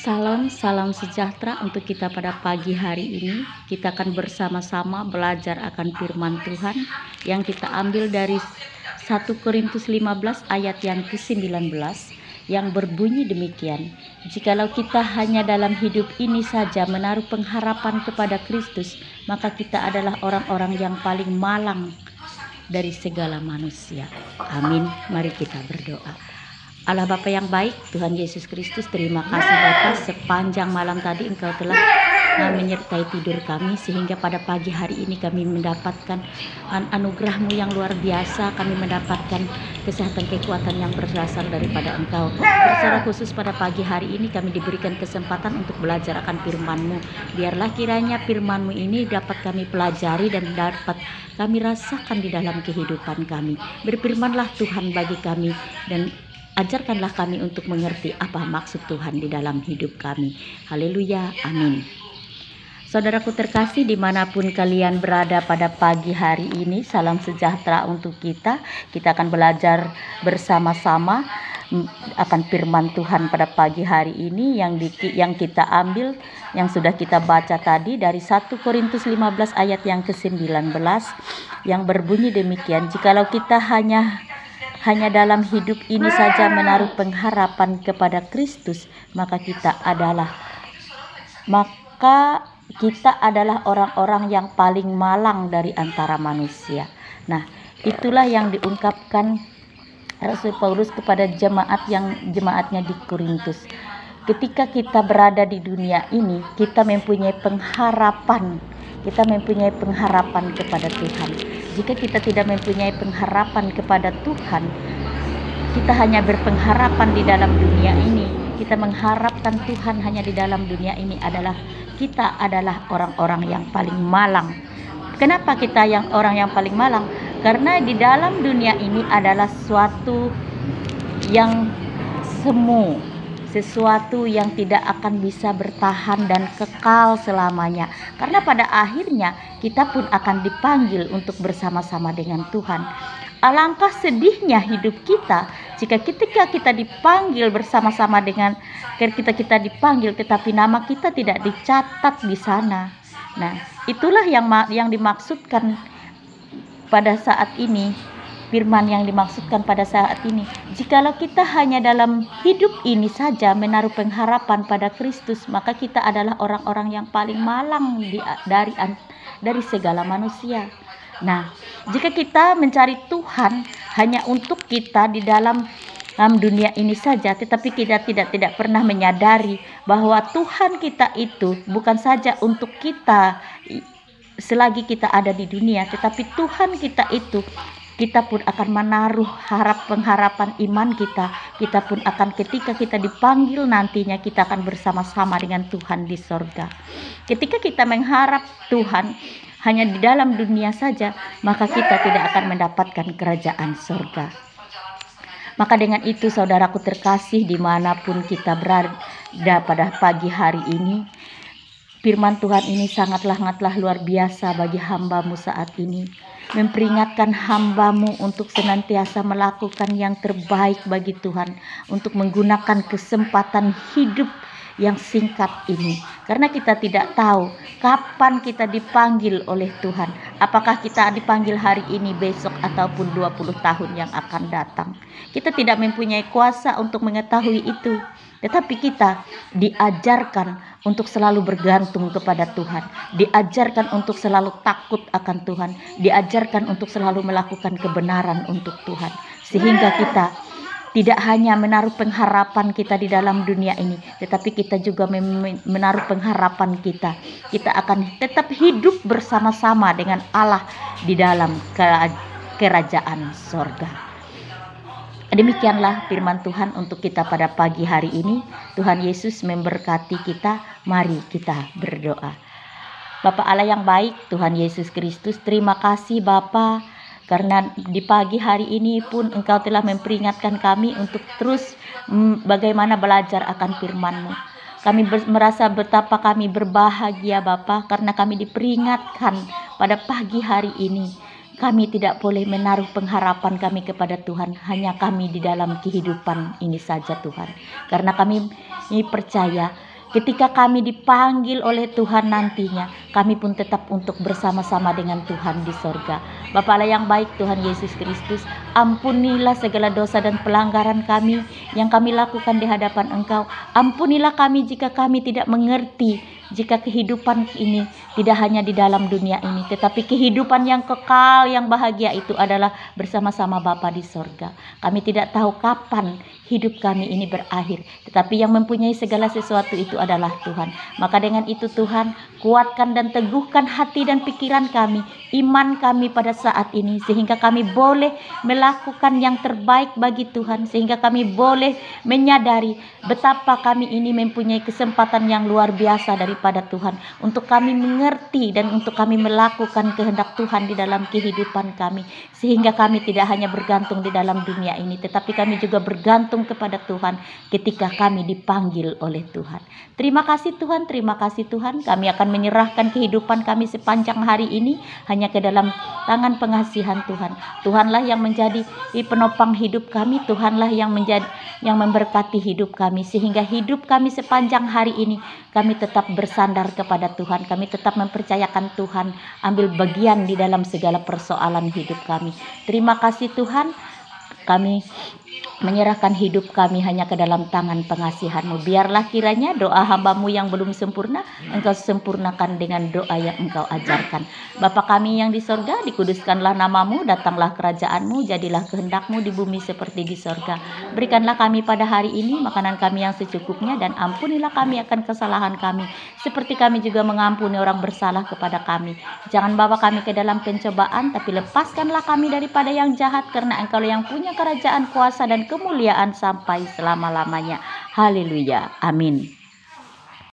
Salam sejahtera untuk kita pada pagi hari ini. Kita akan bersama-sama belajar akan firman Tuhan yang kita ambil dari 1 Korintus 15 ayat yang ke-19 yang berbunyi demikian. Jikalau kita hanya dalam hidup ini saja menaruh pengharapan kepada Kristus, maka kita adalah orang-orang yang paling malang dari segala manusia. Amin. Mari kita berdoa. Allah Bapa yang baik, Tuhan Yesus Kristus, terima kasih Bapa, sepanjang malam tadi Engkau telah menyertai tidur kami, sehingga pada pagi hari ini kami mendapatkan anugerah-Mu yang luar biasa. Kami mendapatkan kesehatan, kekuatan yang berasal daripada Engkau. Secara khusus pada pagi hari ini kami diberikan kesempatan untuk belajar akan firman-Mu. Biarlah kiranya firman-Mu ini dapat kami pelajari dan dapat kami rasakan di dalam kehidupan kami. Berfirmanlah Tuhan bagi kami dan ajarkanlah kami untuk mengerti apa maksud Tuhan di dalam hidup kami. Haleluya, amin. Saudaraku terkasih, dimanapun kalian berada pada pagi hari ini, salam sejahtera untuk kita. Kita akan belajar bersama-sama akan firman Tuhan pada pagi hari ini yang kita ambil, yang sudah kita baca tadi dari 1 Korintus 15 ayat yang ke-19 yang berbunyi demikian. Jikalau kita hanya dalam hidup ini saja menaruh pengharapan kepada Kristus, maka kita adalah orang-orang yang paling malang dari antara manusia. Nah, itulah yang diungkapkan Rasul Paulus kepada jemaatnya di Korintus. Ketika kita berada di dunia ini, kita mempunyai pengharapan kepada Tuhan. Jika kita tidak mempunyai pengharapan kepada Tuhan, kita hanya berpengharapan di dalam dunia ini. Kita mengharapkan Tuhan hanya di dalam dunia ini, kita adalah orang-orang yang paling malang. Kenapa kita orang yang paling malang? Karena di dalam dunia ini adalah sesuatu yang semu, sesuatu yang tidak akan bisa bertahan dan kekal selamanya. Karena pada akhirnya kita pun akan dipanggil untuk bersama-sama dengan Tuhan. Alangkah sedihnya hidup kita jika ketika kita dipanggil bersama-sama dengan kita dipanggil tetapi nama kita tidak dicatat di sana. Nah, itulah yang dimaksudkan pada saat ini. Firman yang dimaksudkan pada saat ini, jikalau kita hanya dalam hidup ini saja menaruh pengharapan pada Kristus, maka kita adalah orang-orang yang paling malang dari segala manusia. Nah, jika kita mencari Tuhan hanya untuk kita di dalam dunia ini saja, tetapi kita tidak pernah menyadari bahwa Tuhan kita itu bukan saja untuk kita selagi kita ada di dunia, tetapi Tuhan kita itu, kita pun akan menaruh pengharapan iman kita. Kita pun akan, ketika kita dipanggil nantinya, kita akan bersama-sama dengan Tuhan di sorga. Ketika kita mengharap Tuhan hanya di dalam dunia saja, maka kita tidak akan mendapatkan kerajaan sorga. Maka dengan itu, saudaraku terkasih, dimanapun kita berada pada pagi hari ini, firman Tuhan ini sangatlah luar biasa bagi hamba-Mu saat ini. Memperingatkan hamba-Mu untuk senantiasa melakukan yang terbaik bagi Tuhan, untuk menggunakan kesempatan hidup yang singkat ini. Karena kita tidak tahu kapan kita dipanggil oleh Tuhan. Apakah kita dipanggil hari ini, besok, ataupun 20 tahun yang akan datang. Kita tidak mempunyai kuasa untuk mengetahui itu. Tetapi kita diajarkan untuk selalu bergantung kepada Tuhan. Diajarkan untuk selalu takut akan Tuhan. Diajarkan untuk selalu melakukan kebenaran untuk Tuhan. Sehingga kita tidak hanya menaruh pengharapan kita di dalam dunia ini, tetapi kita juga menaruh pengharapan kita akan tetap hidup bersama-sama dengan Allah di dalam kerajaan sorga. Demikianlah firman Tuhan untuk kita pada pagi hari ini. Tuhan Yesus memberkati kita. Mari kita berdoa. Bapa Allah yang baik, Tuhan Yesus Kristus, terima kasih Bapa, karena di pagi hari ini pun Engkau telah memperingatkan kami untuk terus bagaimana belajar akan firman-Mu. Kami merasa betapa kami berbahagia Bapa, karena kami diperingatkan pada pagi hari ini. Kami tidak boleh menaruh pengharapan kami kepada Tuhan, hanya kami di dalam kehidupan ini saja Tuhan. Karena kami percaya ketika kami dipanggil oleh Tuhan nantinya, kami pun tetap untuk bersama-sama dengan Tuhan di sorga. Bapa Allah yang baik, Tuhan Yesus Kristus, ampunilah segala dosa dan pelanggaran kami yang kami lakukan di hadapan Engkau. Ampunilah kami jika kami tidak mengerti, jika kehidupan ini tidak hanya di dalam dunia ini, tetapi kehidupan yang kekal, yang bahagia itu adalah bersama-sama Bapa di sorga. Kami tidak tahu kapan hidup kami ini berakhir, tetapi yang mempunyai segala sesuatu itu adalah Tuhan. Maka dengan itu Tuhan, kuatkan dan teguhkan hati dan pikiran kami, iman kami pada saat ini, sehingga kami boleh melakukan yang terbaik bagi Tuhan, sehingga kami boleh menyadari betapa kami ini mempunyai kesempatan yang luar biasa daripada Tuhan, untuk kami mengerti dan untuk kami melakukan kehendak Tuhan di dalam kehidupan kami, sehingga kami tidak hanya bergantung di dalam dunia ini, tetapi kami juga bergantung kepada Tuhan ketika kami dipanggil oleh Tuhan. Terima kasih Tuhan, terima kasih Tuhan. Kami akan menyerahkan kehidupan kami sepanjang hari ini hanya ke dalam tangan pengasihan Tuhan. Tuhanlah yang menjadi penopang hidup kami, Tuhanlah yang memberkati hidup kami, sehingga hidup kami sepanjang hari ini kami tetap bersandar kepada Tuhan. Kami tetap mempercayakan Tuhan ambil bagian di dalam segala persoalan hidup kami. Terima kasih Tuhan. Kami menyerahkan hidup kami hanya ke dalam tangan pengasihan-Mu. Biarlah kiranya doa hamba-Mu yang belum sempurna, Engkau sempurnakan dengan doa yang Engkau ajarkan. Bapa kami yang di sorga, dikuduskanlah nama-Mu, datanglah kerajaan-Mu, jadilah kehendak-Mu di bumi seperti di sorga. Berikanlah kami pada hari ini makanan kami yang secukupnya, dan ampunilah kami akan kesalahan kami, seperti kami juga mengampuni orang bersalah kepada kami. Jangan bawa kami ke dalam pencobaan, tapi lepaskanlah kami daripada yang jahat, karena Engkau yang punya kerajaan, kuasa, dan kemuliaan sampai selama-lamanya. Haleluya. Amin.